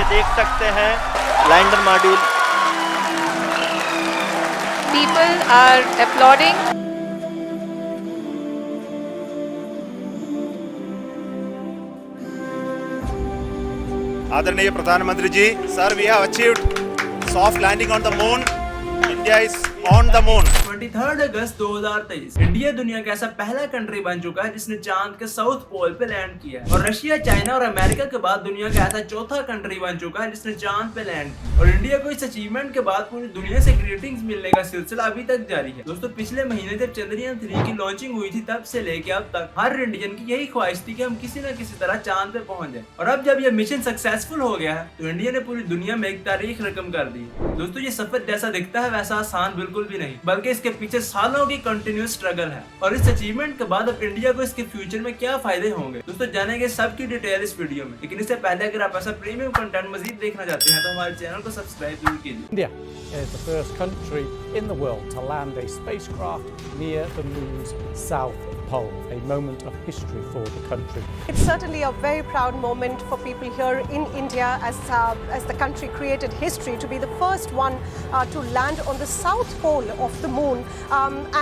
देख सकते हैं lander module. People are applauding. आदरणीय प्रधानमंत्री ji, sir, we have achieved soft landing on the moon. India is on the moon. 23 अगस्त 2023 India दुनिया का ऐसा पहला कंट्री बन चुका है जिसने चांद के साउथ पोल पे लैंड किया है। और रशिया, चाइना और अमेरिका के बाद दुनिया का ऐसा चौथा कंट्री बन चुका है जिसने चांद पे लैंड किया। और इंडिया को इस अचीवमेंट के बाद पूरी दुनिया से ग्रीटिंग्स मिलने का सिलसिला अभी तक जारी है। दोस्तों, पिछले महीने जब चंद्रयान 3 की लॉन्चिंग हुई थी तब से लेके अब तक हर इंडियन की यही ख्वाहिश थी कि हम किसी न किसी तरह चांद पे पहुंच जाए। और अब जब यह मिशन सक्सेसफुल हो गया है तो इंडिया ने पूरी दुनिया में एक तारीख रकम कर दी। दोस्तों, ये सफर जैसा दिखता है वैसा आसान बिल्कुल भी नहीं, बल्कि इसके पीछे सालों की कंटिन्यूस स्ट्रगल है। और इस अचीवमेंट के बाद अब इंडिया को इसके फ्यूचर में क्या फायदे होंगे, दोस्तों जानेंगे सबकी डिटेल इस वीडियो में। लेकिन इससे पहले अगर आप ऐसा प्रीमियम कंटेंट मजीद देखना चाहते हैं तो हमारे चैनल को सब्सक्राइब जरूर कीजिए। India is the first country in the world to land a spacecraft near the moon's south pole, a moment of history for the country. It's certainly a very proud moment for people here in India as the country created history to be the first one to land on the south pole of the moon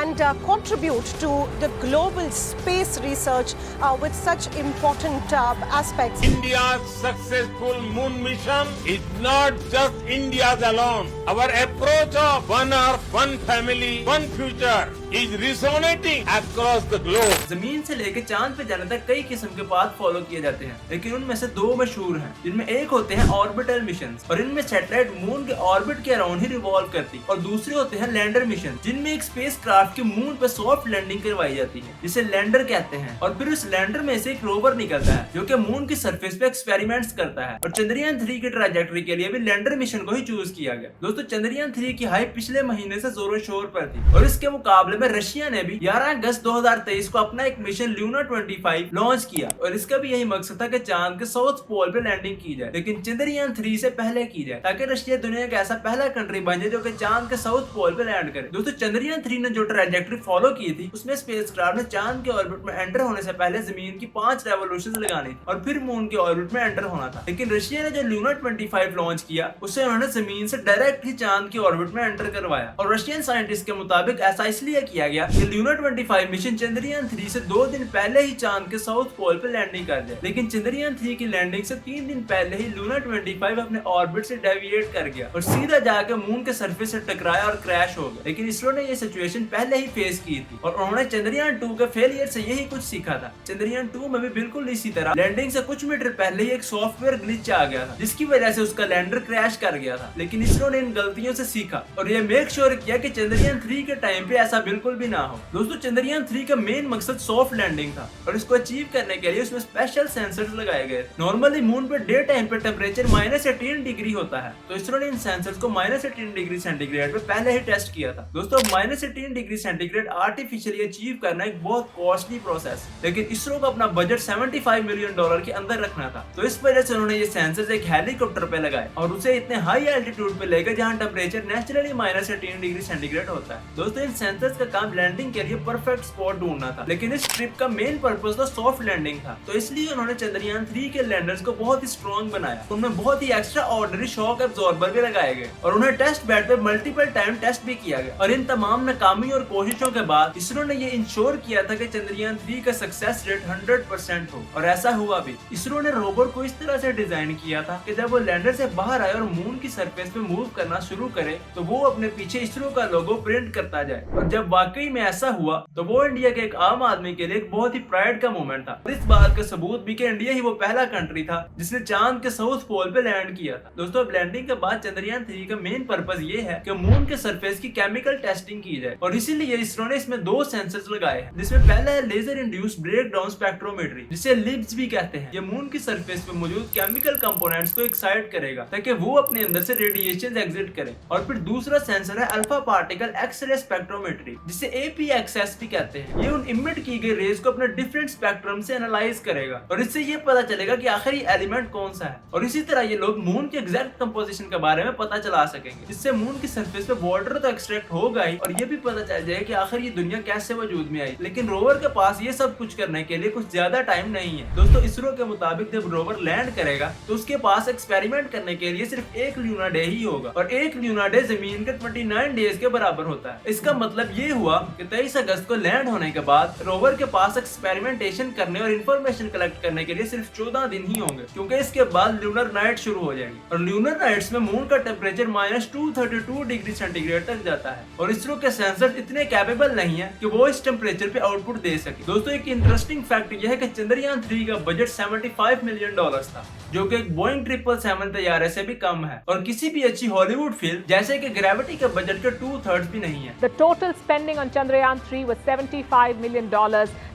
and contribute to the global space research with such important aspects. India's successful moon mission is not just India's alone. Our approach of one Earth, one family, one future is resonating across the globe. जमीन से लेकर चांद पे जाने तक कई किस्म के पाथ फॉलो किए जाते हैं, लेकिन उनमें से दो मशहूर हैं, जिनमें एक होते हैं ऑर्बिटल मिशन और इनमें सैटेलाइट मून के ऑर्बिट के अराउंड ही रिवॉल्व करती, और दूसरे होते हैं लैंडर मिशन, जिनमें एक स्पेसक्राफ्ट की मून पे सॉफ्ट लैंडिंग करवाई जाती है, जिसे लैंडर कहते हैं। और फिर उस लैंडर में से एक रोवर निकलता है जो कि मून की सरफेस पे एक्सपेरिमेंट्स करता है। और चंद्रयान 3 की ट्रैजेक्टरी के लिए भी लैंडर मिशन को ही चूज किया गया। दोस्तों, चंद्रयान 3 की हाइप पिछले महीने से जोरों शोर पर थी, और इसके मुकाबले में रशिया ने भी 11 अगस्त 2023 को अपना एक मिशन लूना 25 लॉन्च किया, और इसका भी यही मकसद था कि चांद के साउथ पोल पे लैंडिंग की जाए, लेकिन चंद्रयान 3 से पहले की जाए, ताकि रशिया दुनिया का ऐसा पहला कंट्री बन जाए जो कि चांद के साउथ पोल पे लैंड करे। दोस्तों, चंद्रयान 3 ने जो ट्रैजेक्टरी फॉलो की थी उसमें स्पेसक्राफ्ट ने चांद के ऑर्बिट में एंटर होने से पहले जमीन की 5 रेवोल्यूशंस लगानी थी और फिर मून के ऑर्बिट में एंटर होना था। लेकिन रशिया ने जो लूना 25 लॉन्च किया उससे उन्होंने जमीन से डायरेक्ट ही चांद के ऑर्बिट में एंटर करवाया। और रशियन साइंटिस्ट के मुताबिक ऐसा इसलिए किया गया कि लूना 25 मिशन चंद्रयान 3 से 2 दिन पहले ही चांद के साउथ पोल पे लैंडिंग कर जाए, लेकिन चंद्रयान 3 की लैंडिंग से 3 दिन पहले ही लूना 25 अपने ऑर्बिट से डेविएट कर गया और सीधा जाकर मून के सरफेस से टकराया और क्रैश हो गया। लेकिन इसरो ने यह सिचुएशन पहले ही फेस की थी और उन्होंने चंद्रयान 2 के फेलियर से यही कुछ सीखा था। चंद्रयान 2 में भी बिल्कुल इसी तरह लैंडिंग से कुछ मीटर पहले ही एक सॉफ्टवेयर ग्लिच आ गया था, जिसकी वजह से उसका लैंडर क्रैश कर गया था। लेकिन इसरो ने इन गलतियों से सीखा और यह मेक श्योर किया कि चंद्रयान 3 के टाइम पे ऐसा बिल्कुल भी ना हो। दोस्तों, चंद्रयान 3 का मेन मकसद सॉफ्ट लैंडिंग था और इसको अचीव करने के लिए उसमें स्पेशल सेंसर्स लगाए गए। नॉर्मली मून पे डे टाइम पे टेम्परेचर -18 डिग्री होता है, तो इसरो ने इन सेंसर्स को -18 डिग्री सेंटीग्रेड पे पहले ही टेस्ट किया था। दोस्तों, -18 डिग्री सेंटीग्रेड आर्टिफिशियली अचीव करना एक बहुत कॉस्टली प्रोसेस, लेकिन इसरो को अपना बजट $75 मिलियन के अंदर रखना था, तो इस वजह से उन्होंने ये सेंसर्स एक हेलीकॉप्टर पे लगाए और उसे इतने हाई एल्टीट्यूड पे ले गए जहाँ टेम्परेचर नेचुरली -18 डिग्री सेंटीग्रेड होता है। दोस्तों, इन सेंसर्स का काम लैंडिंग के लिए परफेक्ट स्पॉट ढूंढना था, लेकिन इस ट्रिप का मेन पर्पस तो सॉफ्ट लैंडिंग था, तो इसलिए उन्होंने चंद्रयान 3 के लैंडर्स को बहुत ही स्ट्रॉन्ग बनाया। उनमें बहुत ही एक्स्ट्रा ऑर्डिनरी शॉक एब्जॉर्बर भी लगाए गए और उन्हें टेस्ट बेड पे मल्टीपल टाइम टेस्ट भी किया गया। और इन तमाम नाकामी और कोशिशों के बाद इसरो ने ये इंश्योर किया था कि चंद्रयान 3 का सक्सेस रेट 100% हो, और ऐसा हुआ भी। इसरो ने रोवर को इस तरह से डिजाइन किया था कि जब वो लैंडर से बाहर आए और मून की सरफेस पे मूव करना शुरू करे तो वो अपने पीछे इसरो का लोगो प्रिंट करता जाए। और जब वाकई में ऐसा हुआ तो वो इंडिया के एक आम आदमी के लिए एक बहुत ही प्राइड का मोमेंट था। और इस बात का सबूत भी कि इंडिया ही वो पहला कंट्री था जिसने चांद के साउथ पोल पे लैंड किया था। दोस्तों, अब लैंडिंग के बाद चंद्रयान 3 का मेन पर्पस ये है कि मून के सरफेस की केमिकल टेस्टिंग की जाए, और इसीलिए इसरो ने इसमें 2 सेंसर्स लगाए हैं, जिसमें पहला है लेजर इंड्यूस्ड ब्रेकडाउन स्पेक्ट्रोमेट्री, जिसे लिब्स भी कहते हैं। ये मून की सरफेस पे मौजूद केमिकल कंपोनेंट्स को एक्साइट करेगा ताकि वो अपने अंदर से रेडिएशन एग्जिट करें। और फिर दूसरा सेंसर है अल्फा पार्टिकल एक्सरे स्पेक्ट्रोमेट्री, जिसे AP एक्सेस भी कहते हैं। ये उन इमिट की गई रेज को अपने डिफरेंट स्पेक्ट्रम से एनालाइज करेगा और इससे ये पता चलेगा कि आखिर ये एलिमेंट कौन सा है। और इसी तरह ये लोग मून के एग्जैक्ट कंपोजिशन के बारे में पता चला सकेंगे, जिससे मून की सरफेस पे वाटर तो एक्सट्रैक्ट होगा ही और ये भी पता चल जाएगा कि आखिर ये दुनिया कैसे वजूद में आई। लेकिन रोवर के पास ये सब कुछ करने के लिए कुछ ज्यादा टाइम नहीं है। दोस्तों, इसरो के मुताबिक जब रोवर लैंड करेगा तो उसके पास एक्सपेरिमेंट करने के लिए सिर्फ एक ल्यूना डे ही होगा और एक ल्यूना डे जमीन के 29 डेज के बराबर होता है। इसका मतलब ये हुआ कि 23 अगस्त को लैंड होने के बाद रोवर के पास एक्सपेरिमेंटेशन करने और इंफॉर्मेशन कलेक्ट करने के लिए सिर्फ 14 दिन ही होंगे, क्योंकि इसके बाद ल्यूनर नाइट शुरू हो जाएगी और ल्यूनर नाइट्स में मून का टेम्परेचर -232 डिग्री सेंटीग्रेड तक जाता है और इसरो के सेंसर इतने कैपेबल नहीं है कि वो इस टेम्परेचर पे आउटपुट दे सके। दोस्तों, एक इंटरेस्टिंग फैक्ट यह है कि चंद्रयान 3 का बजट $75 मिलियन था, जो कि एक बोइंग 777 तैयारे से भी कम है और किसी भी अच्छी हॉलीवुड फिल्म जैसे कि ग्रेविटी के बजट के 2/3 भी नहीं है। The total spending on Chandrayaan 3 was $75 million.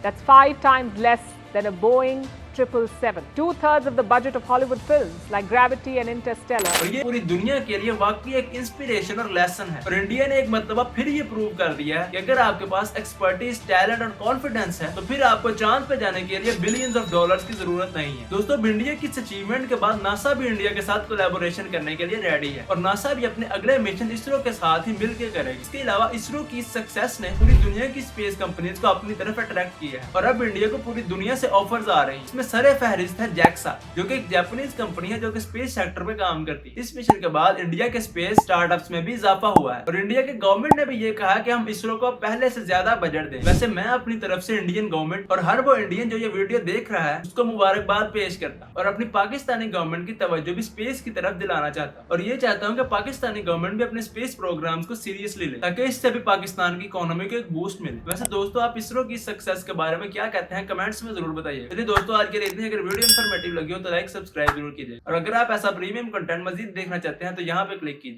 That's 5 times less than a Boeing 777. 2/3 of the budget of Hollywood films like Gravity and Interstellar. और ये पूरी दुनिया के लिए वाकई एक इंस्पिरेशन और लेसन है और इंडिया ने एक मर्तबा फिर ये प्रूव कर दिया है कि अगर आपके पास एक्सपर्टीज, टैलेंट और कॉन्फिडेंस है तो फिर आपको चांद पे जाने के लिए बिलियंस ऑफ डॉलर्स की जरूरत नहीं है। दोस्तों, इंडिया की इस अचीवमेंट के बाद नासा भी इंडिया के साथ कोलैबोरेशन करने के लिए रेडी है और नासा भी अपने अगले मिशन इसरो के साथ ही मिलकर करेगी। इसके अलावा इसरो की सक्सेस ने पूरी दुनिया की स्पेस कंपनीज को अपनी तरफ अट्रैक्ट किया है और अब इंडिया को पूरी दुनिया से ऑफर्स आ रही है। सरे फहरिस्त है JAXA, जो कि एक जापानीज कंपनी है जो कि स्पेस सेक्टर में काम करती है। इस मिशन के बाद इंडिया के स्पेस स्टार्टअप्स में भी इजाफा हुआ है और इंडिया के गवर्नमेंट ने भी ये कहा कि हम इसरो को पहले से ज्यादा बजट दें। वैसे मैं अपनी तरफ से इंडियन गवर्नमेंट और हर वो इंडियन जो ये वीडियो देख रहा है उसको मुबारकबाद पेश करता और अपनी पाकिस्तानी गवर्नमेंट की तवज्जो भी स्पेस की तरफ दिलाना चाहता और ये चाहता हूँ कि पाकिस्तानी गवर्नमेंट भी अपने स्पेस प्रोग्राम्स को सीरियसली ले, ताकि इससे भी पाकिस्तान की इकोनॉमी को एक बूस्ट मिले। वैसे दोस्तों, आप इसरो की सक्सेस के बारे में क्या कहते हैं कमेंट्स में जरूर बताइए। चलिए दोस्तों, आज के लिए इतने। अगर वीडियो इन्फॉर्मेटिव लगी हो तो लाइक, सब्सक्राइब जरूर कीजिए और अगर आप ऐसा प्रीमियम कंटेंट मजीद देखना चाहते हैं तो यहाँ पे क्लिक कीजिए।